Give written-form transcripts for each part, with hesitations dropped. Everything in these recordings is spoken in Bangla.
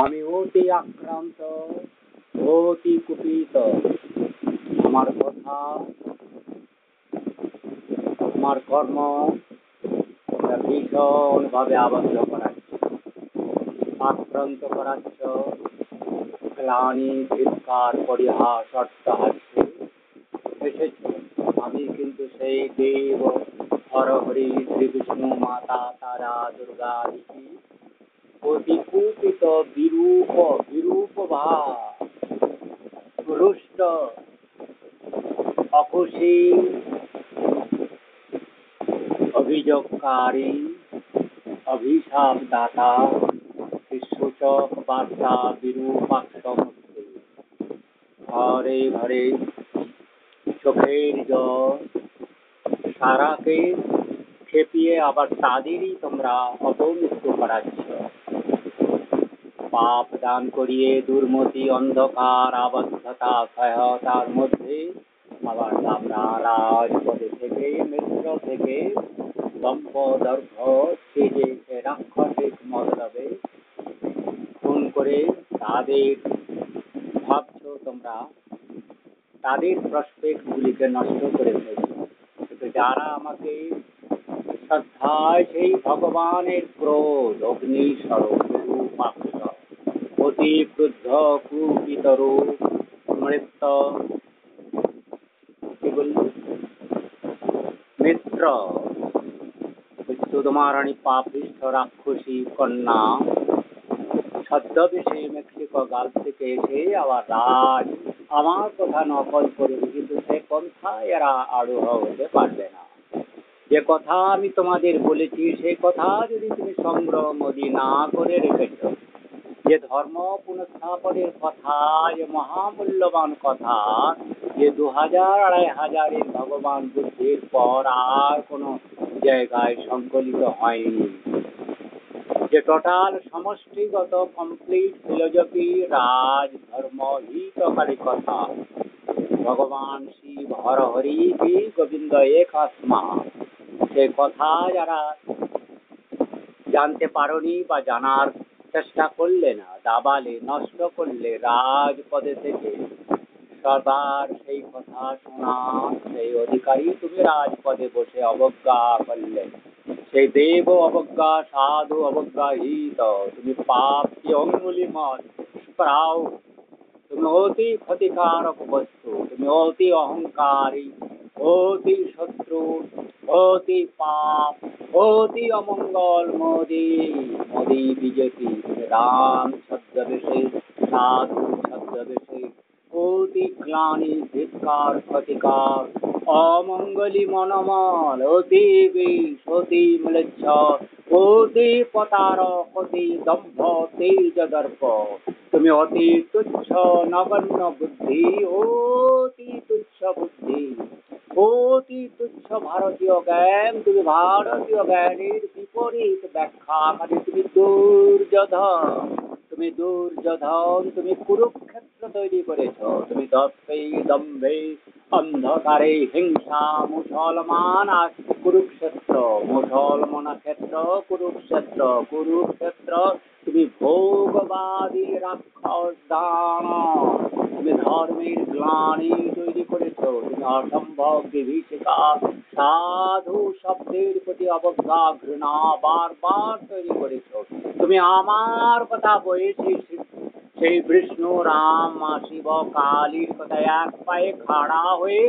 আমি অতি আক্রান্ত, অতি কুপিত। আমার কথা, আমার কর্ম ভীষণ ভাবে আবদ্ধ করাচ্ছে, আক্রান্ত করাচ্ছ। গ্লানি, ধিক্কার, পরিহাস, অট্টহাস্য এসেছ। আমি কিন্তু সেই দেব, হরহরি, শ্রীবিষ্ণু, মাতা তারা, দুর্গা দিদি, অতি কুপিত, বিরূপ, বিরূপ ভাব, রুষ্ট, অখুশি, অভিযোগকারী, অভিশাপ দাতা, সূচক বার্তা, বিরূপাক্ষ মূর্তি। ঘরে ঘরে চোখের জল সারাকে খেপিয়ে আবার তাদেরই তোমরা অপমৃত্যু করাচ্ছ। পাপ দান করিয়ে দুর্মতি, অন্ধকার, আবদ্ধতা, সহায়তার মধ্যে আবার আমরা রাজপদে থেকে, মিত্র থেকে, দম্ভ দর্ভ সেজে রাক্ষসিক মতলবে খুন করে তাদের ভাবছ তোমরা তাদের প্রসপেক্ট গুলিকে নষ্ট করে ফেলছ। কিন্তু যারা আমাকে শ্রদ্ধায়, সেই ভগবানের ক্রোধ অগ্নি স্বরূপ রূপাক্ষ, অতি ক্রুদ্ধ কুপিত রূপ, মৃত্য, কি বলল, মিত্র, সুদমারানী, পাপিষ্ঠ, রাক্ষসী কন্যা, ছদ্মবেশে মেক্সিকো গাল থেকে এসে আবার রাজ আমার কথা নকল করবে, কিন্তু সে পন্থায় এরা আরোহ হতে পারবে না। যে কথা আমি তোমাদের বলেছি সেই কথা যদি তুমি সংগ্রহ মোদী না করে রেখেছ, যে ধর্ম পুনঃস্থাপনের কথা, যে মহামূল্যবান কথা, যে 2000-2500 ভগবান বুদ্ধির পর আর কোনো জায়গায় সংকলিত হয়নি, যে টোটাল সমষ্টিগত কমপ্লিট ফিলোজফি, রাজ ধর্ম হিতকারী কথা, ভগবান শিব হর হরি কি গোবিন্দ এক আত্মা, সে কথা যারা জানতে পারোনি বা জানার চেষ্টা করলে না, দাবালে নষ্ট করলে, রাজপদে থেকে সবার সেই কথা শোনা সেই অধিকারী তুমি রাজপদে বসে অবজ্ঞা করলে। সেই দেব অবজ্ঞা, সাধু অবজ্ঞা হিত, তুমি পাপ কি অঙ্গুলিমত স্প্রাউ, তুমি অতি ক্ষতিকারক বস্তু, তুমি অতি অহংকারী, অতি শত্রু, অতি পাপ, অতি অমঙ্গল। মোদী, মোদী বিজেপি, রাম ছদ্মবেশে, সাধু ছদ্মবেশে, অতি গ্লানি, ধিক্কার, ক্ষতিকার, অমঙ্গলী মনমল, অতি বিষ, অতি ম্লেচ্ছ, অতি প্রতারক, অতি দম্ভ, তেজ দর্প, তুমি অতি তুচ্ছ নগণ্য বুদ্ধি, অতি তুচ্ছ বুদ্ধি, অতি তুচ্ছ ভারতীয় জ্ঞান। তুমি ভারতীয় জ্ঞানের বিপরীত ব্যাখ্যাকারী, তুমি দুর্যোধন, তুমি দুর্যোধন, তুমি কুরুক্ষেত্র তৈরি করেছ। তুমি দর্পে, দম্ভে, অন্ধকারে, হিংসা, মুসলমান আর কুরুক্ষেত্র, মুসলমান ক্ষেত্র কুরুক্ষেত্র, কুরুক্ষেত্র তুমি ভোগবাদী রাক্ষস দানব, তুমি ধর্মের গ্লানি তৈরি করেছ, তুমি অসম্ভব বিভীষিকা, সাধু শব্দের প্রতি অবজ্ঞা, ঘৃণা বারবার তৈরি করেছ। তুমি আমার কথা বলেছি, সেই বিষ্ণু, রাম, মা শিব, কালীর কথা এক পায়ে খাড়া হয়ে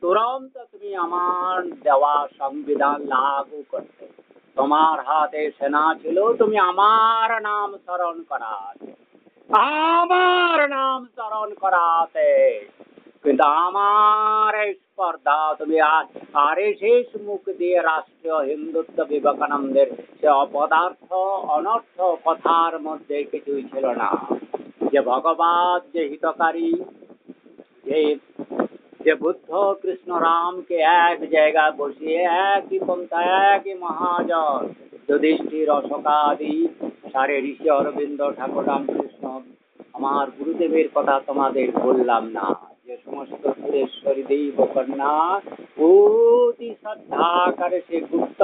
তুরন্ত তুমি আমার দেওয়া সংবিধান লাগু করতে। তোমার হাতে সেনা ছিল, তুমি আমার নাম স্মরণ করাতে, আমার নাম স্মরণ করাতে, কিন্তু আমার এই স্পর্ধা তুমি শেষ মুখ দিয়ে রাষ্ট্রীয় হিন্দুত্ব বিবেকানন্দের সে অপদার্থ অনর্থ কথার মধ্যে কিছুই ছিল না। যে ভগবান, যে হিতকারী, যে যে বুদ্ধ কৃষ্ণ রামকে এক জায়গায় বসিয়ে একই পন্থা, একই মহাজন, যুধিষ্ঠির, অশোকাদি, সারে ঋষি অরবিন্দ, ঠাকুর রামকৃষ্ণ, আমার গুরুদেবের কথা তোমাদের বললাম না, যে সমস্ত সুরেশ্বরী দেব কন্যা অতি শ্রদ্ধাকারে সে গুপ্ত,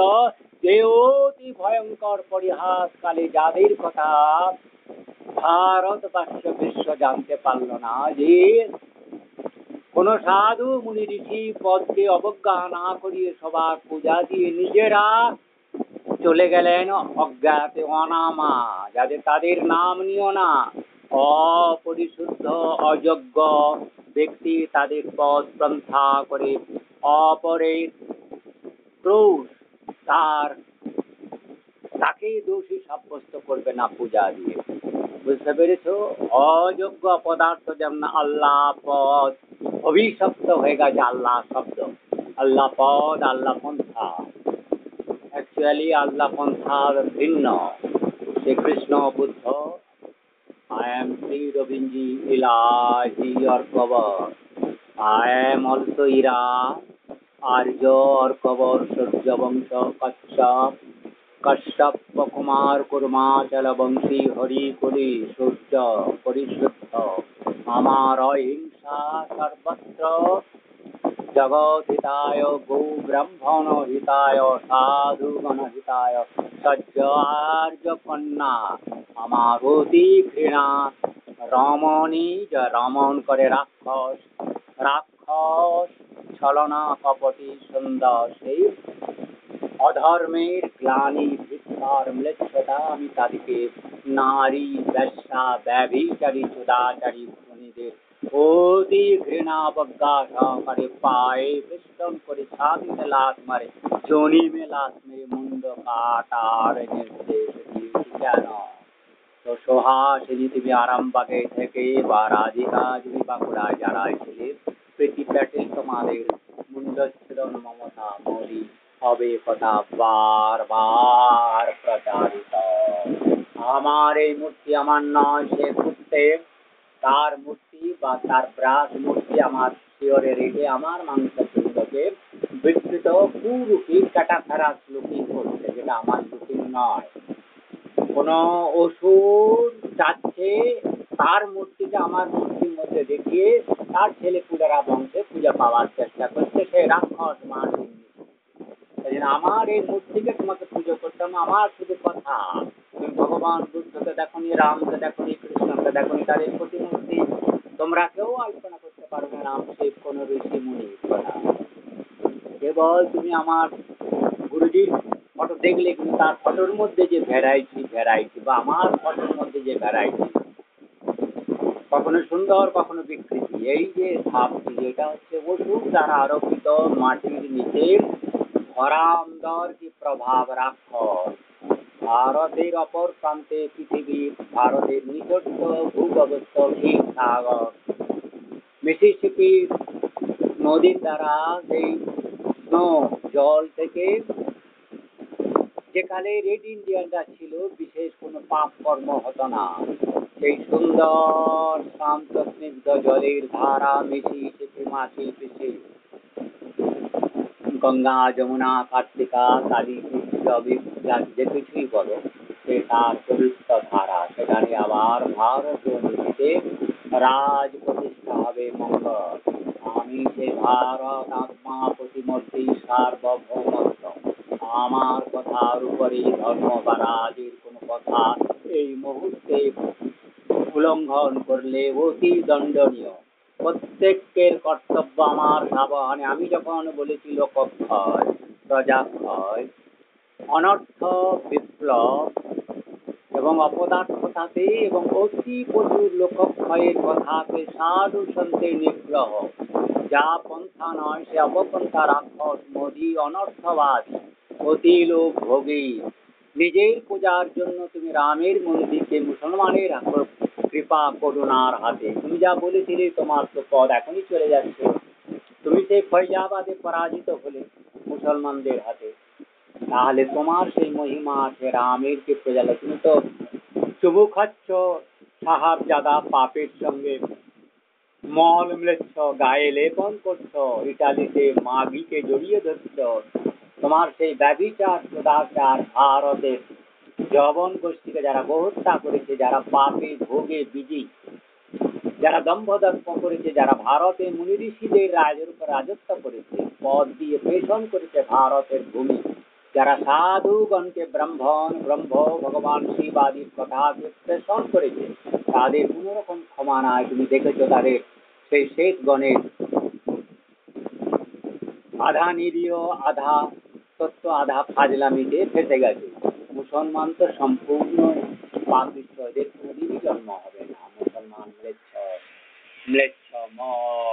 যে অতি ভয়ঙ্কর পরিহাসকালে যাদের কথা ভারতবর্ষ বিশ্ব জানতে পারল না যে কোন সাধু মুনি ঋষি পদকে অবজ্ঞা না করিয়ে সবার পূজা দিয়ে নিজেরা চলে গেলেন অজ্ঞাতে অনামা, যাদের তাদের নাম নিও না, অপরিশুদ্ধ অযোগ্য ব্যক্তি তাদের পদ পন্থা করে অপরের ক্রোশ তাকে দোষী সাব্যস্ত করবে না পূজা দিয়ে। বুঝতে পেরেছো? অযোগ্য পদার্থ যেমন আল্লাহ পদ অভিশপ্ত হয়ে গেছে আল্লাহ শব্দ, আল্লাহ পদ আল্লাহ পন্থা। অ্যাকচুয়ালি আল্লাহ পন্থা ভিন্ন। Shrikrishna Buddha, I am Sri Robinji Ilahi or cover. I am also Ira, Arjo or cover, Surya Vangsha, Kashyap Kumar Kurma Chalabamsi Hari Kuri Surya Parishuddha Amara Himsa Sarvatra Jagat Hitaya Go Brahmana Hitaya Sadhu Gana Hitaya Sajja Arja Panna Amaroti Krina Ramani Ja Raman Kare Rakhas Chalana Kapati Sundar সেই অধর্মের গ্লানি ভিক্ষার ম্লেচ্ছতা আমি তাদেরকে নারী বেশ্যা ব্যভিচারী চোদাচারী খুনিদের অতি ঘৃণা অবজ্ঞা সহকারে পায়ে বেষ্টন করে ছাতিতে লাথ মারে জনিমে লাথ মেরে মুন্ড কাটার নির্দেশ দিয়েছি। কেন? তো সুহাসিনী তুমি আরামবাগে থেকে বা রাধিকা যদি বাঁকুড়ায় যারা ছিলেন, প্রীতি প্যাটেল তোমাদের মুন্ডচ্ছেদন মমতা মোদী হবে কথা বারবার প্রচারিত। আমার এই মূর্তি আমার নয়, সে ঘুরতে তার মূর্তি বা তার ব্রাশ মূর্তি আমার শিওরে রেখে আমার মাংসপিণ্ডকে বিকৃত কুরূপী কাটাখারাপ লুকিং করছে, যেটা আমার লুকিং নয়। কোন অসুর চাচ্ছে তার মূর্তিটা আমার মূর্তির মধ্যে দেখিয়ে তার ছেলে পুলেরা বংশে পূজা পাওয়ার চেষ্টা করছে, সে রাক্ষস মানব। আমার এই মূর্তিকে তোমাকে পুজো করতাম, আমার শুধু কথা। তুমি ভগবান বুদ্ধকে দেখনি, রামকে দেখনি, কৃষ্ণকে দেখনি, তাদের প্রতিমূর্তি তোমরা কেউ আলোচনা করতে পারবে না। রাম শিব কোন ঋষি মুনি কথা, কেবল তুমি আমার গুরুজির ফটো দেখলে কিন্তু তার ফটোর মধ্যে যে ভ্যারাইটি বা আমার ফটোর মধ্যে যে ভ্যারাইটি, কখনো সুন্দর কখনো বিকৃতি, এই যে ভাবটি, এটা হচ্ছে ওষুধ দ্বারা আরোপিত মাটির নিচে ধরামদর কি প্রভাব রাক্ষস। ভারতের অপর প্রান্তে পৃথিবীর ভারতের নিকটস্থ ভূগর্ভস্থ ক্ষীর সাগর মিসিসিপি নদীর দ্বারা সেই স্নো জল থেকে যেখানে রেড ইন্ডিয়ানরা ছিল বিশেষ কোনো পাপ কর্ম হতো না, সেই সুন্দর শান্ত স্নিগ্ধ জলের ধারা মিসিসিপি মাছি পিসি গঙ্গা যমুনা কার্তিকা কালী যে কিছুই বলো, সে তার পবিত্র ধারা। সেখানে আবার ভারতীয় নীতিতে রাজ প্রতিষ্ঠা হবে মঙ্গল। আমি সে ভারত আত্মা প্রতিমূর্তি সার্বভৌমত্ব, আমার কথার উপরে ধর্ম বা রাজের কোনো কথা এই মুহূর্তে উল্লঙ্ঘন করলে অতি দণ্ডনীয়। প্রত্যেকের কর্তব্য আমার সাবধানে। আমি যখন বলেছি লোকক্ষয় প্রজাক্ষয় অনর্থ বিপ্লব এবং অপদার্থতাতে এবং অতি প্রচুর লোকক্ষয়ের কথাকে সাধু সন্তের নিগ্রহ, যা পন্থা নয় সে অপপন্থা রাক্ষস মোদী অনর্থবাদ অতি লোক ভোগী। নিজের পূজার জন্য তুমি রামের মন্দিরকে মুসলমানের কৃপা করুণার হাতে, তুমি যা বলেছিলে তোমার তো পদ এখনই চলে যাচ্ছে, তুমি সেই ফৈজাবাদে পরাজিত হলে মুসলমানদের হাতে, তাহলে তোমার সেই মহিমা আছে রামের কে প্রজালে। তুমি তো চুবু খাচ্ছ সাহাবজাদা পাপের সঙ্গে, মল ম্লেচ্ছ গায়ে লেপন করছো, ইটালিতে মাগিকে জড়িয়ে ধরছ, তোমার সেই ব্যভিচার সদাচার ভারতের যবন গোষ্ঠীকে যারা হত্যা করেছে, যারা পাপে ভোগে বিজি, যারা দম্ভদর্প করেছে, যারা ভারতে মুনি ঋষিদের রাজের উপর রাজত্ব করেছে, পদ দিয়ে পেষণ করেছে ভারতের ভূমি, যারা সাধুগণকে ব্রহ্ম ভগবান শিব আদির কথাকে পেষণ করেছে, তাদের কোনো রকম ক্ষমা নাই। তুমি দেখেছো তাদের সেই শেখগণের আধা নিরীহ, আধা সত্য, আধা ফাজলামিতে ফেসে গেছে। মুসলমান তো সম্পূর্ণ পাপিষ্ঠ, এদের কোনোদিনই জন্ম হবে না। মুসলমান ম্লেচ্ছ ম্লেচ্ছ মদ